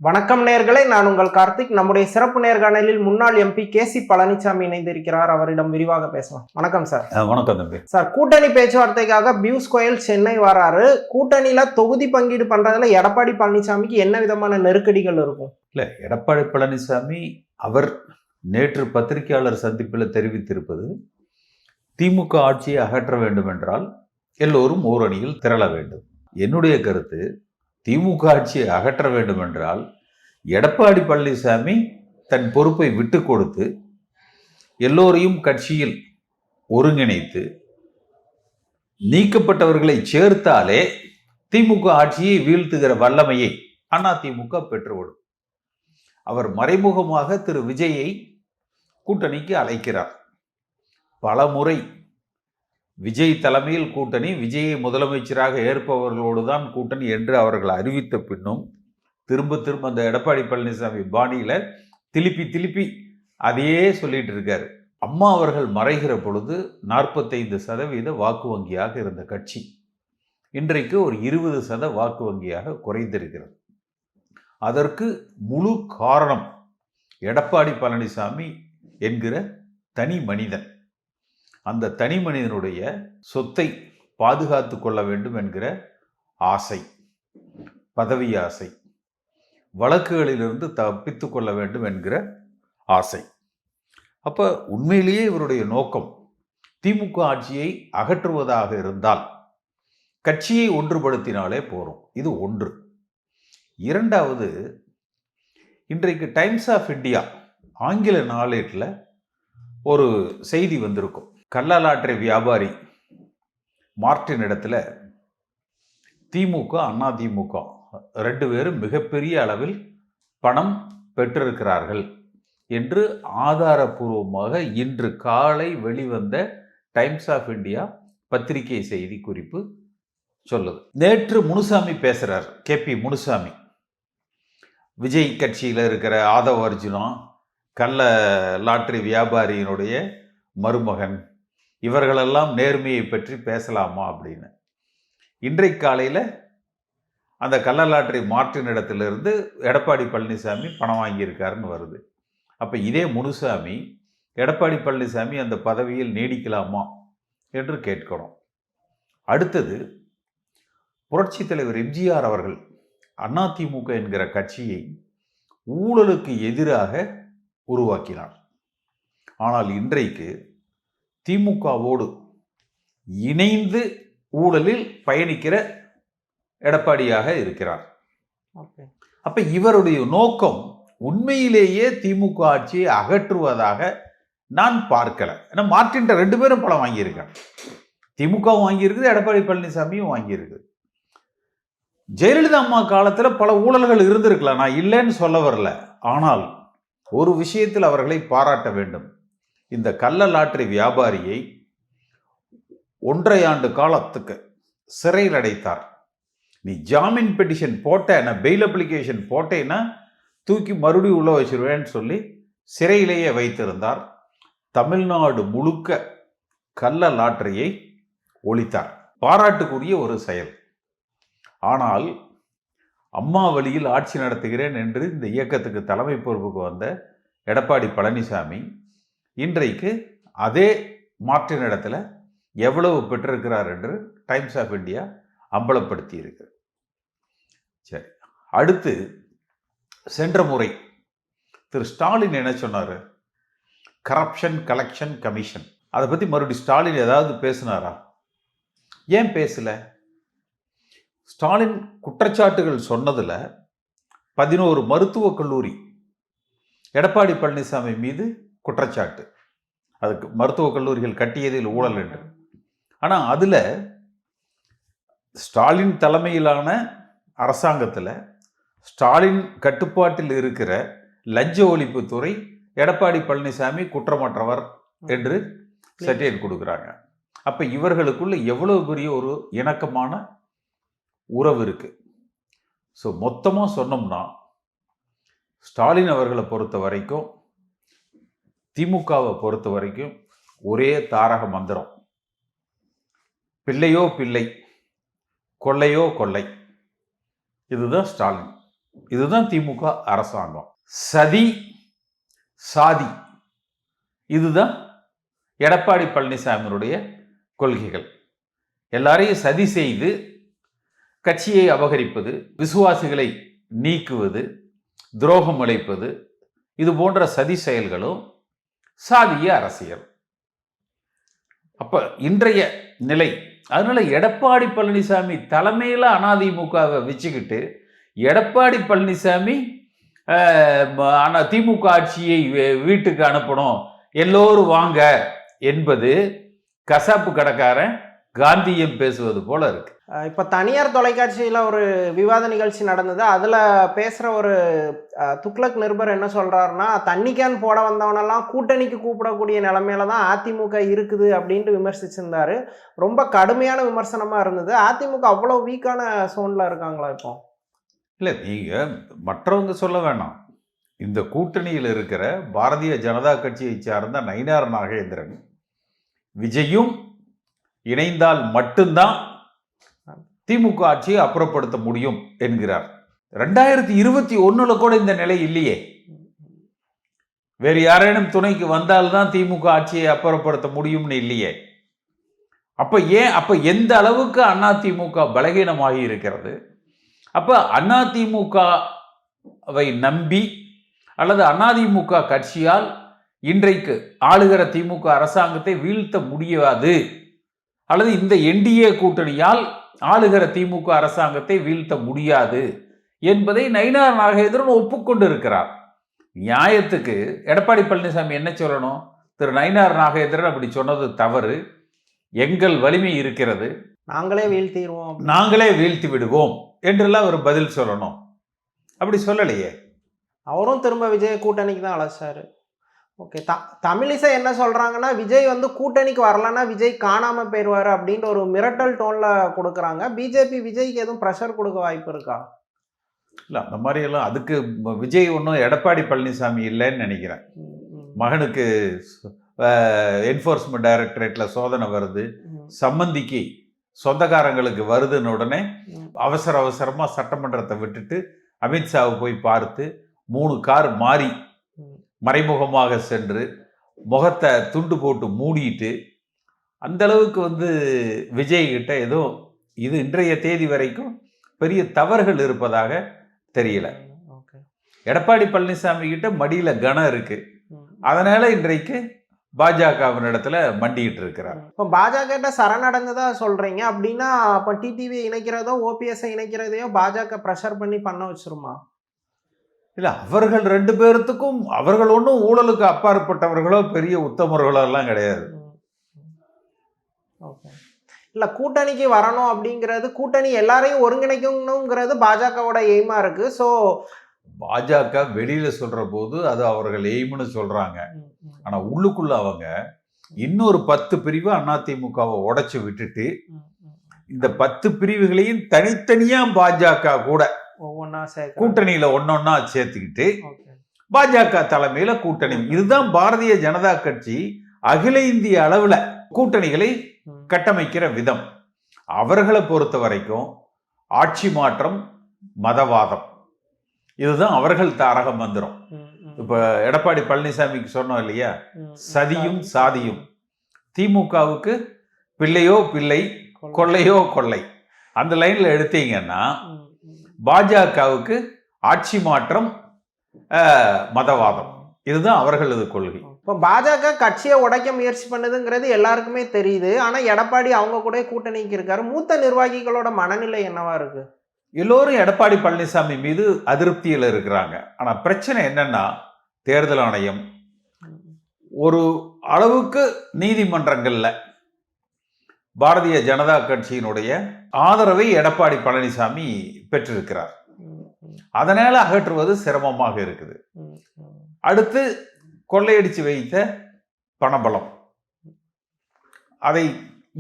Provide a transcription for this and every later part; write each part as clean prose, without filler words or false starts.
வணக்கம் நேயர்களே, நான் உங்கள் கார்த்திக். நம்முடைய சிறப்பு நேர்காணலில் முன்னாள் எம்பி கேசி பழனிசாமி இணைந்திருக்கிறார். அவரிடம் விரிவாக பேசலாம். வணக்கம் சார். வணக்கம் தம்பி. சார், கூட்டணி பேச்சுவார்த்தைக்காக பியூஷ் கோயல் சென்னை வராரு. கூட்டணியில தொகுதி பங்கீடு பண்றதுல எடப்பாடி பழனிசாமிக்கு என்ன விதமான நெருக்கடிகள் இருக்கும்? இல்ல, எடப்பாடி பழனிசாமி அவர் நேற்று பத்திரிகையாளர் சந்திப்பில் தெரிவித்திருப்பது, திமுக ஆட்சியை அகற்ற வேண்டும் என்றால் எல்லோரும் ஓரணியில் திரள வேண்டும். என்னுடைய கருத்து, திமுக ஆட்சியை அகற்ற வேண்டும் என்றால் எடப்பாடி பழனிசாமி தன் பொறுப்பை விட்டு கொடுத்து எல்லோரையும் கட்சியில் ஒருங்கிணைத்து நீக்கப்பட்டவர்களை சேர்த்தாலே திமுக ஆட்சியை வீழ்த்துகிற வல்லமையை அதிமுக பெற்றுவிடும். அவர் மறைமுகமாக திரு விஜயை கூட்டணிக்கு அழைக்கிறார். பல முறை விஜய் தலைமையில் கூட்டணி, விஜயை முதலமைச்சராக ஏற்பவர்களோடு தான் கூட்டணி என்று அவர்கள் அறிவித்த பின்னும் திரும்ப அந்த எடப்பாடி பழனிசாமி பாணியில திருப்பி அதையே சொல்லிட்டு இருக்காரு. அம்மா அவர்கள் மறைகிற பொழுது 45% வாக்கு வங்கியாக இருந்த கட்சி இன்றைக்கு ஒரு 20% வாக்கு வங்கியாக குறைந்திருக்கிறது. அதற்கு முழு காரணம் எடப்பாடி பழனிசாமி என்கிற தனி மனிதன். அந்த தனி மனிதனுடைய சொத்தை பாதுகாத்து கொள்ள வேண்டும் என்கிற ஆசை, பதவி ஆசை, வழக்குகளிலிருந்து தப்பித்து கொள்ள வேண்டும் என்கிற ஆசை. அப்ப உண்மையிலேயே இவருடைய நோக்கம் திமுக ஆட்சியை அகற்றுவதாக இருந்தால் கட்சியை ஒன்றுபடுத்தினாலே போறோம். இது ஒன்று. இரண்டாவது, இன்றைக்கு டைம்ஸ் ஆஃப் இந்தியா ஆங்கில நாளேட்டில் ஒரு செய்தி வந்திருக்கும். கள்ளலாற்றை வியாபாரி மார்ட்டின் இடத்துல திமுக அதிமுக 2 பேரும் மிகப்பெரிய அளவில் பணம் பெற்றிருக்கிறார்கள் என்று ஆதாரபூர்வமாக இன்று காலை வெளிவந்த டைம்ஸ் ஆஃப் இந்தியா பத்திரிகை செய்தி குறிப்பு சொல்லுது. நேற்று முனுசாமி பேசுறார், KP முனுசாமி. விஜய் கட்சியில் இருக்கிற ஆதவ அர்ஜுனா, கள்ள லாட்டரி வியாபாரியினுடைய மருமகன், இவர்களெல்லாம் நேர்மையை பற்றி பேசலாமா அப்படின்னு. இன்றைக்கு காலையில் அந்த கள்ள லாட்டரி மார்ட்டின் இடத்திலிருந்து எடப்பாடி பழனிசாமி பணம் வாங்கியிருக்காருன்னு வருது. அப்போ இதே முனுசாமி எடப்பாடி பழனிசாமி அந்த பதவியில் நீடிக்கலாமா என்று கேட்கணும். அடுத்தது, புரட்சி தலைவர் எம்ஜிஆர் அவர்கள் அதிமுக என்கிற கட்சியை ஊழலுக்கு எதிராக உருவாக்கினார். ஆனால் இன்றைக்கு திமுகவோடு இணைந்து ஊழலில் பயணிக்கிற எடப்பாடியாக இருக்கிறார். அப்ப இவருடைய நோக்கம் உண்மையிலேயே திமுக ஆட்சியை அகற்றுவதாக நான் பார்க்கல. ஏன்னா மார்ட்டின் 2 பேரும் பணம் வாங்கியிருக்காங்க. திமுகவும் வாங்கியிருக்குது, எடப்பாடி பழனிசாமியும் வாங்கியிருக்குது. ஜெயலலிதா அம்மா காலத்துல பல ஊழல்கள் இருந்திருக்கலாம், நான் இல்லைன்னு சொல்ல வரல. ஆனால் ஒரு விஷயத்தில் அவர்களை பாராட்ட வேண்டும். இந்த கள்ள லாட்டரி வியாபாரியை 1.5 ஆண்டு காலத்துக்கு சிறையில் அடைத்தார். நீ ஜாமீன் பெட்டிஷன் போட்டேன்னா, பெயில் அப்ளிகேஷன் போட்டேன்னா தூக்கி மறுபடியும் உள்ள வச்சிருவேன்னு சொல்லி சிறையிலேயே வைத்திருந்தார். தமிழ்நாடு முழுக்க கள்ள லாட்டரியை ஒழித்தார். பாராட்டுக்குரிய ஒரு செயல். ஆனால் அம்மா வழியில் ஆட்சி நடத்துகிறேன் என்று இந்த இயக்கத்துக்கு தலைமை பொறுப்புக்கு வந்த எடப்பாடி பழனிசாமி இன்றைக்கு அதே மாற்றின இடத்துல எவ்வளவு பெற்றிருக்கிறார் என்று டைம்ஸ் ஆஃப் இந்தியா அம்பலப்படுத்தி இருக்கிறது. சரி, அடுத்து, சென்ற முறை திரு ஸ்டாலின் என்ன சொன்னார்? Corruption collection commission. அதை பற்றி மறுபடியும் ஸ்டாலின் ஏதாவது பேசினாரா? ஏன் பேசல? ஸ்டாலின் குற்றச்சாட்டுகள் சொன்னதுல 11 மருத்துவக் கல்லூரி எடப்பாடி பழனிசாமி மீது குற்றச்சாட்டு. அதுக்கு மருத்துவக் கல்லூரிகள் கட்டியதில் ஊழல் என்று. ஆனால் அதில் ஸ்டாலின் தலைமையிலான அரசாங்கத்தில் ஸ்டாலின் கட்டுப்பாட்டில் இருக்கிற லஞ்ச ஒழிப்புத்துறை எடப்பாடி பழனிசாமி குற்றமற்றவர் என்று சர்டிஃபிகேட் கொடுக்குறாங்க. அப்போ இவர்களுக்குள்ள எவ்வளவு பெரிய ஒரு இணக்கமான உறவு இருக்கு. ஸோ மொத்தமாக சொன்னோம்னா, ஸ்டாலின் அவர்களை பொறுத்த வரைக்கும், திமுகவை பொறுத்த வரைக்கும் ஒரே தாரக மந்திரம், பிள்ளையோ பிள்ளை, கொள்ளையோ கொள்ளை. இதுதான் ஸ்டாலின். இதுதான் திமுக அரசாங்கம். சதி சாதி இதுதான் எடப்பாடி பழனிசாமியினுடைய கொள்கைகள். எல்லாரையும் சதி செய்து கட்சியை அபகரிப்பது, விசுவாசிகளை நீக்குவது, துரோகம் இழைப்பது, இது போன்ற சதி செயல்களும் சாதிய அரசியல். அப்ப இன்றைய நிலை, அதனால எடப்பாடி பழனிசாமி தலைமையில அதிமுகவை வச்சுக்கிட்டு எடப்பாடி பழனிசாமி திமுக ஆட்சியை வீட்டுக்கு அனுப்பணும், எல்லோரும் வாங்க என்பது கசாப்பு கடைக்காரன் காந்தியம் பேசுவது போல இருக்கு. இப்போ தனியார் தொலைக்காட்சியில் ஒரு விவாத நிகழ்ச்சி நடந்தது. அதில் பேசுகிற ஒரு துக்ளக் நிருபர் என்ன சொல்கிறாருன்னா, தண்ணி கேன் போட வந்தவனெல்லாம் கூட்டணிக்கு கூப்பிடக்கூடிய நிலைமையில தான் அதிமுக இருக்குது அப்படின்ட்டு விமர்சிச்சிருந்தாரு. ரொம்ப கடுமையான விமர்சனமாக இருந்தது. அதிமுக அவ்வளோ வீக்கான சோனில் இருக்காங்களா இப்போ? இல்லை, நீங்கள் மற்றவங்க சொல்ல வேணாம். இந்த கூட்டணியில் இருக்கிற பாரதிய ஜனதா கட்சியை சார்ந்த நயினார் நாகேந்திரன் விஜயும் இணைந்தால் மட்டும்தான் திமுக ஆட்சியை அப்புறப்படுத்த முடியும் என்கிறார். 2021 கூட இந்த நிலை இல்லையே. வேறு யாரேனும் துணைக்கு வந்தால்தான் திமுக ஆட்சியை அப்புறப்படுத்த முடியும்னு இல்லையே. அப்ப எந்த அளவுக்கு அதிமுக பலகீனமாகி இருக்கிறது? அப்ப அதிமுகவை நம்பி அல்லது அதிமுக கட்சியால் இன்றைக்கு ஆளுகிற திமுக அரசாங்கத்தை வீழ்த்த முடியாது, அல்லது இந்த என்டிஏ கூட்டணியால் ஆளுகிற திமுக அரசாங்கத்தை வீழ்த்த முடியாது என்பதை நயினார் நாகேந்திரன் ஒப்புக்கொண்டு இருக்கிறார். நியாயத்துக்கு எடப்பாடி பழனிசாமி என்ன சொல்லணும்? திரு நயினார் நாகேந்திரன் அப்படி சொன்னது தவறு, எங்கள் வலிமை இருக்கிறது, நாங்களே வீழ்த்திடுவோம், நாங்களே வீழ்த்தி விடுவோம் என்றெல்லாம் ஒரு பதில் சொல்லணும். அப்படி சொல்லலையே. அவரும் திரும்ப விஜய் கூட்டணிக்கு தான் அழைச்சாரு. ஓகே, தமிழிசை என்ன சொல்கிறாங்கன்னா, விஜய் வந்து கூட்டணிக்கு வரலன்னா விஜய் காணாமல் போயிடுவார் அப்படின்ற ஒரு மிரட்டல் டோனில் கொடுக்குறாங்க. பிஜேபி விஜய்க்கு எதுவும் ப்ரெஷர் கொடுக்க வாய்ப்பு இருக்கா? இல்லை, அந்த மாதிரியெல்லாம் அதுக்கு விஜய் ஒன்றும் எடப்பாடி பழனிசாமி இல்லைன்னு நினைக்கிறேன். மகனுக்கு என்ஃபோர்ஸ்மெண்ட் டைரக்டரேட்டில் சோதனை வருது, சம்மந்திக்கு சொந்தக்காரங்களுக்கு வருதுன்னு உடனே அவசரமாக சட்டமன்றத்தை விட்டுட்டு அமித்ஷாவை போய் பார்த்து 3 கார் மாறி மறைமுகமாக சென்று முகத்தை துண்டு போட்டு மூடிட்டு, அந்த அளவுக்கு விஜய் கிட்ட ஏதோ இது இன்றைய தேதி வரைக்கும் பெரிய தவறுகள் இருப்பதாக தெரியல. எடப்பாடி பழனிசாமி கிட்ட மடியில கனம் இருக்கு, அதனால இன்றைக்கு பாஜகவினிடத்துல மண்டிட்டு இருக்கிறார். இப்போ பாஜக கிட்ட சரணடைந்ததா சொல்றீங்க அப்படின்னா, அப்போ டிடிவி இணைக்கிறதோ ஓபிஎஸ் இணைக்கிறதையோ பாஜக ப்ரெஷர் பண்ணி பண்ண வச்சிருமா? இல்லை, அவர்கள் 2 பேர்த்துக்கும் அவர்கள் ஒன்றும் ஊழலுக்கு அப்பாற்பட்டவர்களோ பெரிய உத்தமர்களோ எல்லாம் கிடையாது. ஓகே, இல்லை கூட்டணிக்கு வரணும் அப்படிங்கிறது, கூட்டணி எல்லாரையும் ஒருங்கிணைக்கணுங்கிறது பாஜகவோட எய்மா இருக்கு. ஸோ பாஜக வெளியில சொல்ற போது அது அவர்கள் எய்ம்னு சொல்றாங்க. ஆனா உள்ளுக்குள்ள அவங்க இன்னொரு 10 பிரிவு அதிமுகவை உடைச்சு விட்டுட்டு இந்த 10 பிரிவுகளையும் தனித்தனியா பாஜக கூட ஒவ்வொன்னா கூட்டணியில ஒன்னொன்னா சேர்த்துக்கிட்டு பாஜக தலைமையில கூட்டணி. இதுதான் பாரதிய ஜனதா கட்சி அகில இந்திய அளவுல கூட்டணிகளை கட்டமைக்கிற விதம். அவர்களை பொறுத்த வரைக்கும் ஆட்சி மாற்றம், மதவாதம், இதுதான் அவர்கள் தாரக மந்திரம். இப்ப எடப்பாடி பழனிசாமிக்கு சொன்னோம் இல்லையா, சதியும் சாதியும். திமுகவுக்கு பிள்ளையோ பிள்ளை, கொள்ளையோ கொள்ளை. அந்த லைன்ல எடுத்தீங்கன்னா பாஜகவுக்கு ஆட்சி மாற்றம், மதவாதம், இதுதான் அவர்களது கொள்கை. இப்போ பாஜக கட்சியை உடைக்க முயற்சி பண்ணுதுங்கிறது எல்லாருக்குமே தெரியுது. ஆனா எடப்பாடி அவங்க கூட கூட்டணிக்கு இருக்காரு. மூத்த நிர்வாகிகளோட மனநிலை என்னவா இருக்கு? எல்லோரும் எடப்பாடி பழனிசாமி மீது அதிருப்தியில் இருக்கிறாங்க. ஆனா பிரச்சனை என்னன்னா, தேர்தல் ஆணையம் ஒரு அளவுக்கு நீதிமன்றங்கள்ல பாரதிய ஜனதா கட்சியினுடைய ஆதரவை எடப்பாடி பழனிசாமி பெற்றிருக்கிறார். அதனால அகற்றுவது சிரமமாக இருக்குது. அடுத்து கொள்ளையடிச்சு வைத்த பணபலம், அதை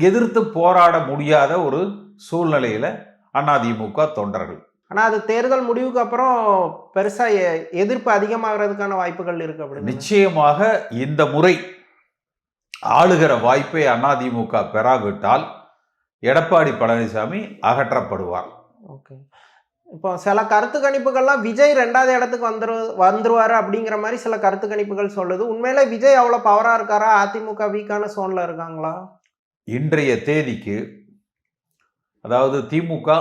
எதிர்த்து போராட முடியாத ஒரு சூழ்நிலையில அதிமுக தொண்டர்கள். ஆனா அது தேர்தல் முடிவுக்கு அப்புறம் பெருசா எதிர்ப்பு அதிகமாகிறதுக்கான வாய்ப்புகள் இருக்கு. அப்படி நிச்சயமாக இந்த முறை ஆளுகிற வாய்ப்பை அதிமுக பெறாவிட்டால் எடப்பாடி பழனிசாமி அகற்றப்படுவார். ஓகே, இப்போ சில கருத்து கணிப்புகள்லாம் விஜய் 2வது இடத்துக்கு வந்துருவாரு அப்படிங்கிற மாதிரி சில கருத்து கணிப்புகள் சொல்லுது. உண்மையிலே விஜய் அவ்வளோ பவரா இருக்காரா? அதிமுக வீக்கான சோன்ல இருக்காங்களா? இன்றைய தேதிக்கு அதாவது திமுக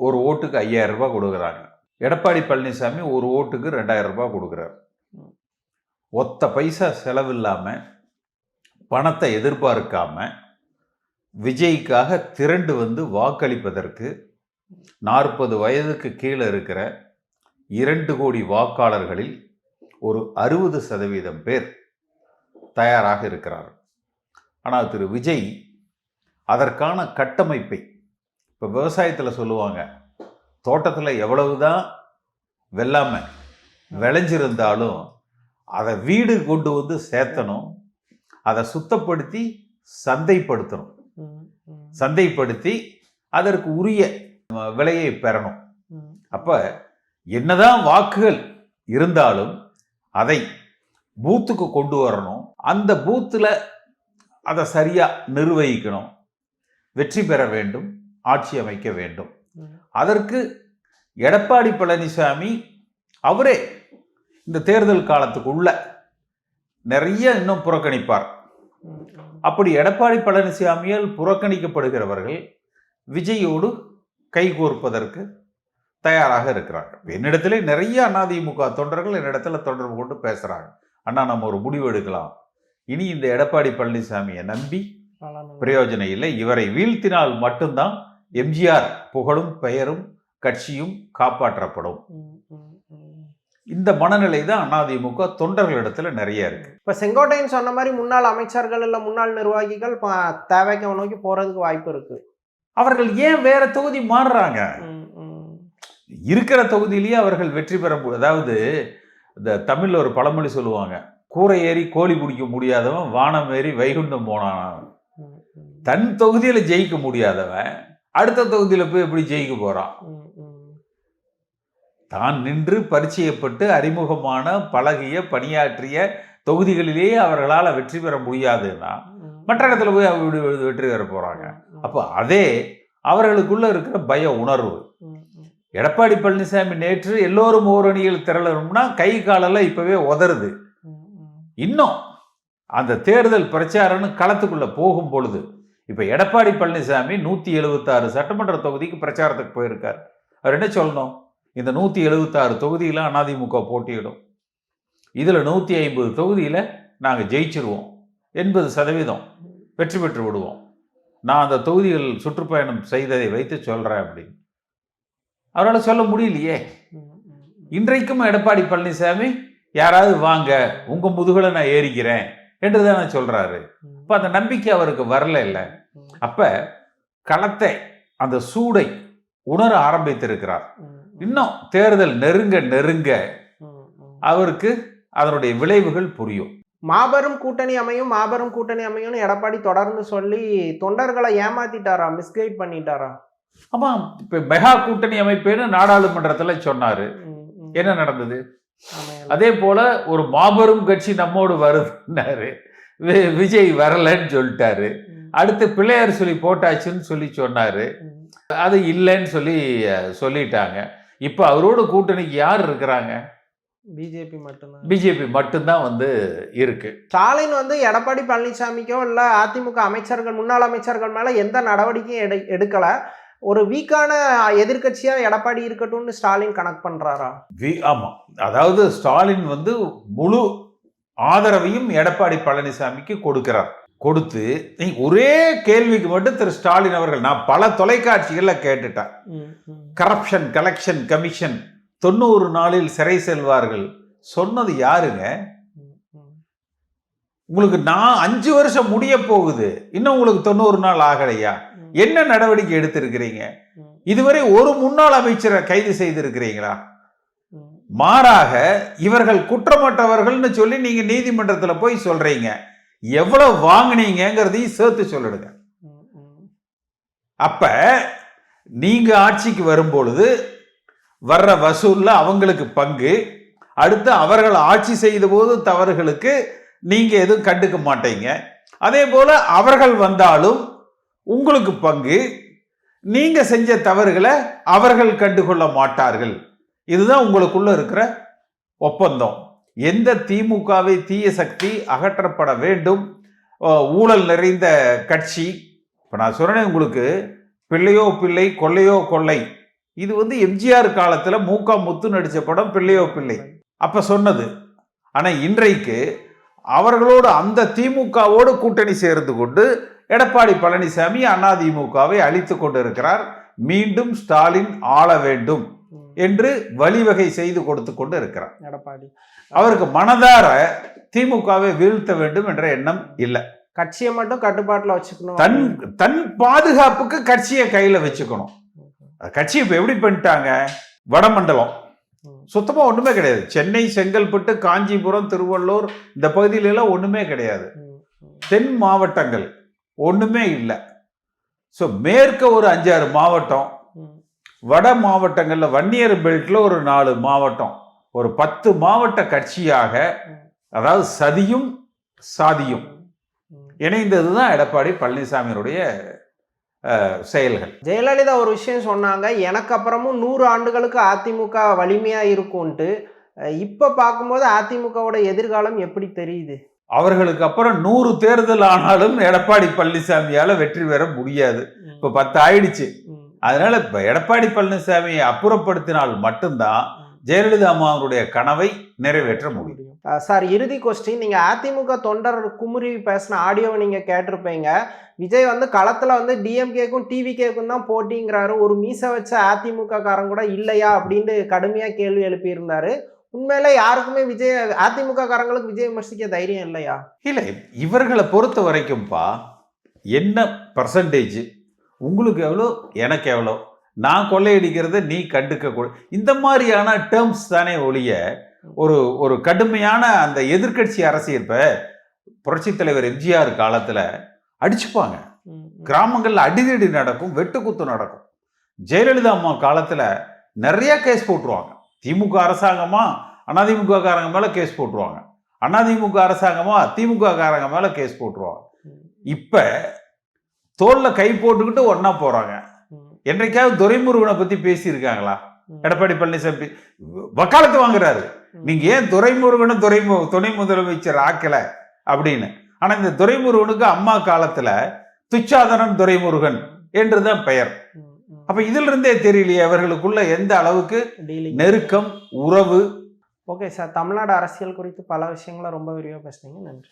ஒரு ஓட்டுக்கு 5000 ரூபாய் கொடுக்குறாங்க. எடப்பாடி பழனிசாமி ஒரு ஓட்டுக்கு 2000 ரூபாய் கொடுக்குறாரு. ஒத்த பைசா செலவில்லாம பணத்தை எதிர்பார்க்காம விஜய்க்காக திரண்டு வந்து வாக்களிப்பதற்கு 40 வயதுக்கு கீழே இருக்கிற 2 கோடி வாக்காளர்களில் ஒரு 60% பேர் தயாராக இருக்கிறார். ஆனால் திரு விஜய் அதற்கான கட்டமைப்பை, இப்போ விவசாயத்தில் சொல்லுவாங்க, தோட்டத்தில் எவ்வளவுதான் வெள்ளாமை விளைஞ்சிருந்தாலும் அதை வீடு கொண்டு வந்து சேர்த்தணும், அதை சுத்தப்படுத்தி சந்தைப்படுத்தணும், சந்தைப்படுத்தி அதற்கு உரிய விலையை பெறணும். அப்ப என்னதான் வாக்குகள் இருந்தாலும் அதை பூத்துக்கு கொண்டு வரணும், அந்த பூத்துல அதை சரியா நிர்வகிக்கணும், வெற்றி பெற வேண்டும், ஆட்சி அமைக்க வேண்டும். அதற்கு எடப்பாடி பழனிசாமி அவரே இந்த தேர்தல் காலத்துக்குள்ள நிறைய இன்னும் புறக்கணிப்பார். அப்படி எடப்பாடி பழனிசாமியால் புறக்கணிக்கப்படுகிறவர்கள் விஜயோடு கைகோர்ப்பதற்கு தயாராக இருக்கிறாங்க. என்னிடத்துல நிறைய அதிமுக தொண்டர்கள் என்னிடத்துல தொடர்பு கொண்டு பேசுறாங்க, அண்ணா நம்ம ஒரு முடிவு எடுக்கலாம், இனி இந்த எடப்பாடி பழனிசாமியை நம்பி பிரயோஜனம் இல்லை, இவரை வீழ்த்தினால் மட்டும்தான் எம்ஜிஆர் புகழும் பெயரும் கட்சியும் காப்பாற்றப்படும். இந்த மனநிலை தான் அதிமுக தொண்டர்களிடத்துல நிறைய இருக்கு. இப்ப செங்கோட்டையன் சொன்ன மாதிரி முன்னாள் அமைச்சர்கள் இல்ல முன்னாள் நிர்வாகிகள் தேவைக்கு நோக்கி போறதுக்கு வாய்ப்பு இருக்கு. அவர்கள் ஏன் வேற தொகுதி மாறுறாங்க? இருக்கிற தொகுதியிலேயே அவர்கள் வெற்றி பெற அதாவது இந்த தமிழ்ல ஒரு பழமொழி சொல்லுவாங்க, கூரை ஏறி கோழி பிடிக்க முடியாதவன் வானம் ஏறி வைகுண்டம் போனான். தன் தொகுதியில ஜெயிக்க முடியாதவன் அடுத்த தொகுதியில போய் எப்படி ஜெயிக்க போறான்? தான் நின்று பரிச்சயப்பட்டு அறிமுகமான பழகிய பணியாற்றிய தொகுதிகளிலேயே அவர்களால் வெற்றி பெற முடியாதுன்னா மற்ற இடத்துல போய் அவங்க வெற்றி பெற போறாங்க. அப்போ அதே அவர்களுக்குள்ள இருக்கிற பய உணர்வு. எடப்பாடி பழனிசாமி நேற்று எல்லோரும் ஓரணியில் திரளணும்னா கை காலெல்லாம் இப்பவே உதறுது. இன்னும் அந்த தேர்தல் பிரச்சாரம்னு களத்துக்குள்ள போகும் பொழுது இப்ப எடப்பாடி பழனிசாமி 176 சட்டமன்ற தொகுதிக்கு பிரச்சாரத்துக்கு போயிருக்கார். அவர் என்ன சொல்லணும்? இந்த 176 தொகுதியில அதிமுக போட்டியிடும், இதுல 150 தொகுதியில நாங்க ஜெயிச்சிருவோம், 80% வெற்றி பெற்று விடுவோம், நான் அந்த தொகுதிகள் சுற்றுப்பயணம் செய்ததை வைத்து சொல்றேன் அப்படின்னு அவரால் சொல்ல முடியலையே. இன்றைக்கும் எடப்பாடி பழனிசாமி யாராவது வாங்க உங்க முதுகுல நான் ஏறிக்கிறேன் என்றுதானே சொல்றாரு. அப்ப அந்த நம்பிக்கை அவருக்கு வரல இல்லை. அப்ப களத்தை அந்த சூடை உணர ஆரம்பித்திருக்கிறார். இன்னும் தேர்தல் நெருங்க நெருங்க அவருக்கு அதனுடைய விளைவுகள் புரியும். மாபெரும் கூட்டணி அமையும், மாபெரும் கூட்டணி அமையும்னு எடப்பாடி தொடர்ந்து சொல்லி தொண்டர்களை ஏமாத்திட்டாரா, மிஸ்கைட் பண்ணிட்டாரா? ஆமா, இப்ப மெகா கூட்டணி அமைப்பேன்னு நாடாளுமன்றத்துல சொன்னாரு. என்ன நடந்தது? அதே போல ஒரு மாபெரும் கட்சி நம்மோடு வருதுன்னாரு, விஜய் வரலன்னு சொல்லிட்டாரு. அடுத்து பிள்ளையார் சொல்லி போட்டாச்சுன்னு சொல்லி சொன்னாரு, அது இல்லைன்னு சொல்லிட்டாங்க. இப்ப அவரோட கூட்டணிக்கு யார் இருக்கிறாங்க? பிஜேபி மட்டும்தான் இருக்கு. ஸ்டாலின் எடப்பாடி பழனிசாமிக்கோ இல்ல அதிமுக அமைச்சர்கள் முன்னாள் அமைச்சர்கள் மேல எந்த நடவடிக்கையும் எடுக்கல. ஒரு வீக்கான எதிர்கட்சியா எடப்பாடி இருக்கட்டும்னு ஸ்டாலின் கணக்கு பண்றாரா? ஆமா, அதாவது ஸ்டாலின் முழு ஆதரவையும் எடப்பாடி பழனிசாமிக்கு கொடுக்கிறார். கொடுத்து ஒரே கேள்விக்கு மட்டும் திரு ஸ்டாலின் அவர்கள், நான் பல தொலைக்காட்சிகள்ல கேட்டுட்டேன், கரப்ஷன் கலெக்ஷன் கமிஷன் 90 நாளில் சிறை செல்வார்கள் சொன்னது யாருங்க? உங்களுக்கு நான் 5 வருஷம் முடிய போகுது, இன்னும் உங்களுக்கு 90 நாள் ஆகலையா? என்ன நடவடிக்கை எடுத்திருக்கிறீங்க? இதுவரை ஒரு முன்னாள் அமைச்சரை கைது செய்திருக்கிறீங்களா? மாறாக இவர்கள் குற்றமற்றவர்கள்னு சொல்லி நீங்க நீதிமன்றத்துல போய் சொல்றீங்க. எவ்வளவு வாங்கினீங்கிறதையும் சேர்த்து சொல்லிடுங்க. அப்ப நீங்க ஆட்சிக்கு வரும்பொழுது வர்ற வசூல்ல அவங்களுக்கு பங்கு, அடுத்து அவர்கள் ஆட்சி செய்த போது தவறுகளுக்கு நீங்க எதுவும் கண்டுக்க மாட்டீங்க. அதே போல அவர்கள் வந்தாலும் உங்களுக்கு பங்கு. நீங்க செஞ்ச தவறுகளை அவர்கள் கண்டுகொள்ள மாட்டார்கள். இதுதான் உங்களுக்குள்ள இருக்கிற ஒப்பந்தம். எந்த திமுகவை தீய சக்தி அகற்றப்பட வேண்டும், ஊழல் நிறைந்த கட்சி. இப்ப நான் சொல்றேன் உங்களுக்கு, பிள்ளையோ பிள்ளை கொள்ளையோ கொள்ளை, இது எம்ஜிஆர் காலத்துல மூகா முத்து நடிச்ச படம் பிள்ளையோ பிள்ளை அப்ப சொன்னது. ஆனா இன்றைக்கு அவர்களோடு அந்த திமுகவோடு கூட்டணி சேர்ந்து கொண்டு எடப்பாடி பழனிசாமி அதிமுகவை அழித்து கொண்டிருக்கிறார். மீண்டும் ஸ்டாலின் ஆள வேண்டும் என்று வழிவகை செய்து கொடுத்து கொண்டு இருக்கிறார் எடப்பாடி. அவருக்கு மனதார திமுகவை வீழ்த்த வேண்டும் என்ற எண்ணம் இல்லை. கட்சியை மட்டும் கட்டுப்பாட்டுல வச்சுக்கணும். தன் பாதுகாப்புக்கு கட்சியை கையில வச்சுக்கணும். கட்சி இப்ப எப்படி பண்ணிட்டாங்க, வடமண்டலம் சுத்தமா ஒண்ணுமே கிடையாது. சென்னை, செங்கல்பட்டு, காஞ்சிபுரம், திருவள்ளூர் இந்த பகுதியில எல்லாம் ஒண்ணுமே கிடையாது. தென் மாவட்டங்கள் ஒண்ணுமே இல்லை. ஸோ மேற்க ஒரு 5-6 மாவட்டம், வட மாவட்டங்கள்ல வன்னியர் பெல்ட்ல ஒரு 4 மாவட்டம், ஒரு 10 மாவட்ட கட்சியாக, அதாவது சதியும் சாதியும் இணைந்ததுதான் எடப்பாடி பழனிசாமியினுடைய செயல்கள். ஜெயலலிதா ஒரு விஷயம் சொன்னாங்க, எனக்கு அப்புறமும் 100 ஆண்டுகளுக்கு அதிமுக வலிமையா இருக்கும்ட்டு. இப்ப பார்க்கும்போது அதிமுகவோட எதிர்காலம் எப்படி தெரியுது? அவர்களுக்கு அப்புறம் 100 தேர்தல் ஆனாலும் எடப்பாடி பழனிசாமியால வெற்றி பெற முடியாது. இப்ப 10 ஆயிடுச்சு. அதனால இப்ப எடப்பாடி பழனிசாமியை அப்புறப்படுத்தினால் மட்டும்தான் ஜெயலலிதா அம்மாவுடைய கனவை நிறைவேற்ற முடியும். சார், இறுதி கொஸ்டின். நீங்க அதிமுக தொண்டர் குமுறி பேசின ஆடியோவை நீங்க கேட்டிருப்பீங்க. விஜய் களத்துல டிஎம்கேக்கும் டிவிகேக்கும் தான் போட்டிங்கிறாரு, ஒரு மீசை வச்ச அதிமுக காரங்க கூட இல்லையா அப்படின்னு கடுமையா கேள்வி எழுப்பியிருந்தாரு. உண்மையில யாருக்குமே விஜய், அதிமுக காரங்களுக்கு விஜய் விமர்சிக்க தைரியம் இல்லையா? இல்லை, இவர்களை பொறுத்த வரைக்கும்பா என்ன பர்சன்டேஜ், உங்களுக்கு எவ்வளோ எனக்கு எவ்வளோ, நான் கொள்ளையடிக்கிறத நீ கண்டுக்க கூட, இந்த மாதிரியான டேர்ம்ஸ் தானே ஒழிய ஒரு கடுமையான அந்த எதிர்கட்சி அரசியல். இப்ப புரட்சி தலைவர் எம்ஜிஆர் காலத்துல அடிச்சுப்பாங்க, கிராமங்கள்ல அடிதடி நடக்கும், வெட்டுக்குத்து நடக்கும். ஜெயலலிதா அம்மா காலத்துல நிறைய கேஸ் போட்டுருவாங்க. திமுக அரசாங்கமா அதிமுக காரங்க மேல கேஸ் போட்டுருவாங்க, அதிமுக அரசாங்கமா திமுக காரங்க மேல கேஸ் போட்டுருவாங்க. இப்ப தோல்ல கை போட்டுக்கிட்டு ஒன்னா போறாங்க. என்றைக்காவது துரைமுருகனை பத்தி பேசியிருக்காங்களா? எடப்பாடி பழனிசாமி வக்காலத்து வாங்குறாரு, நீங்க ஏன் துரைமுருகனை துணை முதலமைச்சர் ஆக்கல அப்படின்னு. ஆனா இந்த துரைமுருகனுக்கு அம்மா காலத்துல துச்சாதனன் துரைமுருகன் என்றுதான் பெயர். அப்ப இதுல இருந்தே தெரியலையே அவர்களுக்குள்ள எந்த அளவுக்கு நெருக்கம், உறவு. ஓகே சார், தமிழ்நாடு அரசியல் குறித்து பல விஷயங்களை ரொம்ப விரிவாக பேசுனீங்க. நன்றி.